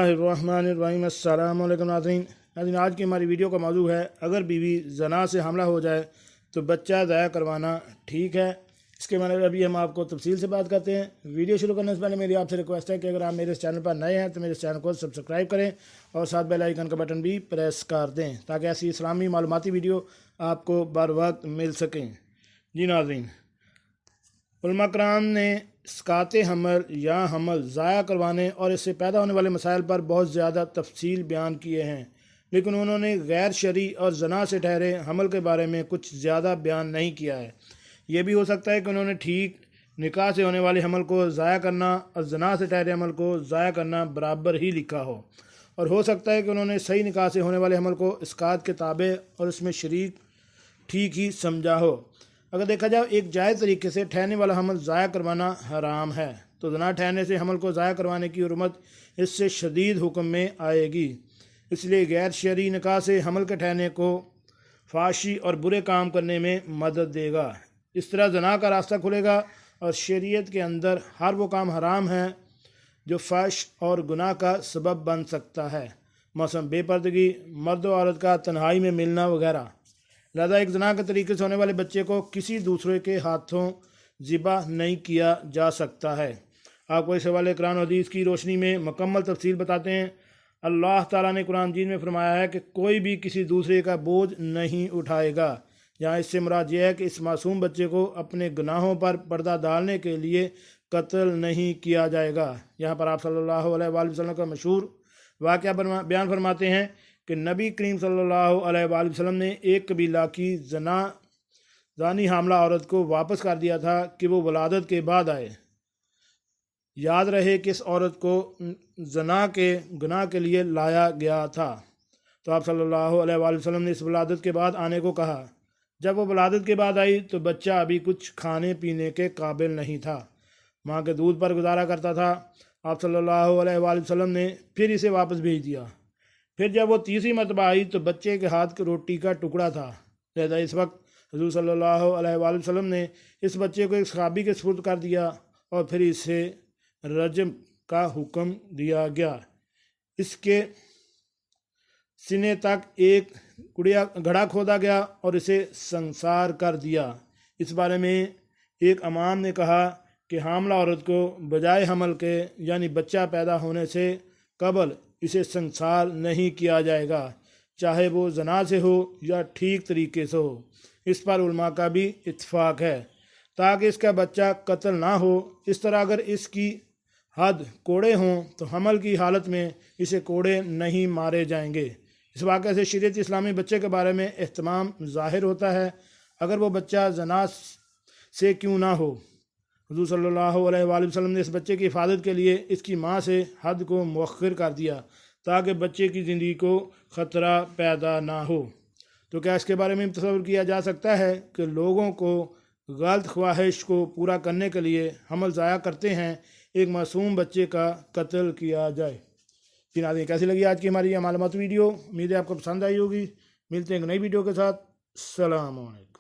الرحمن السلام علیکم ناظرین۔ آج کی ہماری ویڈیو کا موضوع ہے اگر بیوی زنا سے حاملہ ہو جائے تو بچہ ضائع کروانا ٹھیک ہے۔ اس کے بارے میں ابھی ہم آپ کو تفصیل سے بات کرتے ہیں۔ ویڈیو شروع کرنے سے پہلے میری آپ سے ریکویسٹ ہے کہ اگر آپ میرے اس چینل پر نئے ہیں تو میرے اس چینل کو سبسکرائب کریں اور ساتھ بیل آئیکن کا بٹن بھی پریس کر دیں تاکہ ایسی اسلامی معلوماتی ویڈیو آپ کو بر وقت مل سکیں۔ جی ناظرین، علماء کرام نے اسقاط حمل یا حمل ضائع کروانے اور اس سے پیدا ہونے والے مسائل پر بہت زیادہ تفصیل بیان کیے ہیں، لیکن انہوں نے غیر شرعی اور زنا سے ٹھہرے حمل کے بارے میں کچھ زیادہ بیان نہیں کیا ہے۔ یہ بھی ہو سکتا ہے کہ انہوں نے ٹھیک نکاح سے ہونے والے حمل کو ضائع کرنا اور زنا سے ٹھہرے حمل کو ضائع کرنا برابر ہی لکھا ہو، اور ہو سکتا ہے کہ انہوں نے صحیح نکاح سے ہونے والے حمل کو اسقاط کے تابع اور اس میں شریک ٹھیک ہی سمجھا ہو۔ اگر دیکھا جائے ایک جائز طریقے سے ٹھہرنے والا حمل ضائع کروانا حرام ہے تو زنا ٹھہرنے سے حمل کو ضائع کروانے کی حرمت اس سے شدید حکم میں آئے گی۔ اس لیے غیر شرعی نکاح سے حمل کے ٹھہرنے کو فحاشی اور برے کام کرنے میں مدد دے گا۔ اس طرح زنا کا راستہ کھلے گا اور شریعت کے اندر ہر وہ کام حرام ہے جو فحش اور گناہ کا سبب بن سکتا ہے، مثلا بے پردگی، مرد و عورت کا تنہائی میں ملنا وغیرہ۔ لہذا ایک زنا کے طریقے سے ہونے والے بچے کو کسی دوسرے کے ہاتھوں ذبح نہیں کیا جا سکتا ہے۔ آپ کو اس حوالے قرآن و حدیث کی روشنی میں مکمل تفصیل بتاتے ہیں۔ اللہ تعالیٰ نے قرآن مجید میں فرمایا ہے کہ کوئی بھی کسی دوسرے کا بوجھ نہیں اٹھائے گا۔ یہاں اس سے مراد یہ ہے کہ اس معصوم بچے کو اپنے گناہوں پر پردہ ڈالنے کے لیے قتل نہیں کیا جائے گا۔ یہاں پر آپ صلی اللہ علیہ وآلہ وسلم کا مشہور واقعہ بیان فرماتے ہیں کہ نبی کریم صلی اللہ علیہ وآلہ وسلم نے ایک قبیلہ کی زانی حاملہ عورت کو واپس کر دیا تھا کہ وہ ولادت کے بعد آئے۔ یاد رہے کہ اس عورت کو زنا کے گناہ کے لیے لایا گیا تھا، تو آپ صلی اللہ علیہ وآلہ وسلم نے اس ولادت کے بعد آنے کو کہا۔ جب وہ ولادت کے بعد آئی تو بچہ ابھی کچھ کھانے پینے کے قابل نہیں تھا، ماں کے دودھ پر گزارا کرتا تھا۔ آپ صلی اللہ علیہ وآلہ وسلم نے پھر اسے واپس بھیج دیا۔ پھر جب وہ تیسری مرتبہ آئی تو بچے کے ہاتھ کی روٹی کا ٹکڑا تھا۔ لہذا اس وقت حضور صلی اللہ علیہ وآلہ وسلم نے اس بچے کو ایک صحابی کے سپرد کر دیا اور پھر اسے رجم کا حکم دیا گیا۔ اس کے سینے تک ایک گڑھا کھودا گیا اور اسے سنسار کر دیا۔ اس بارے میں ایک امام نے کہا کہ حاملہ عورت کو بجائے حمل کے یعنی بچہ پیدا ہونے سے قبل اسے سنسار نہیں کیا جائے گا، چاہے وہ زنا سے ہو یا ٹھیک طریقے سے ہو۔ اس پر علماء کا بھی اتفاق ہے تاکہ اس کا بچہ قتل نہ ہو۔ اس طرح اگر اس کی حد کوڑے ہوں تو حمل کی حالت میں اسے کوڑے نہیں مارے جائیں گے۔ اس واقعے سے شریعت اسلامی بچے کے بارے میں اہتمام ظاہر ہوتا ہے، اگر وہ بچہ زنا سے کیوں نہ ہو۔ حضور صلی اللہ علیہ وآلہ وسلم نے اس بچے کی حفاظت کے لیے اس کی ماں سے حد کو مؤخر کر دیا تاکہ بچے کی زندگی کو خطرہ پیدا نہ ہو۔ تو کیا اس کے بارے میں تصور کیا جا سکتا ہے کہ لوگوں کو غلط خواہش کو پورا کرنے کے لیے حمل ضائع کرتے ہیں ایک معصوم بچے کا قتل کیا جائے؟ جی ناظرین، کیسی لگی آج کی ہماری یہ معلومات ویڈیو؟ امید ہے آپ کو پسند آئی ہوگی۔ ملتے ہیں ایک نئی ویڈیو کے ساتھ۔ السلام علیکم۔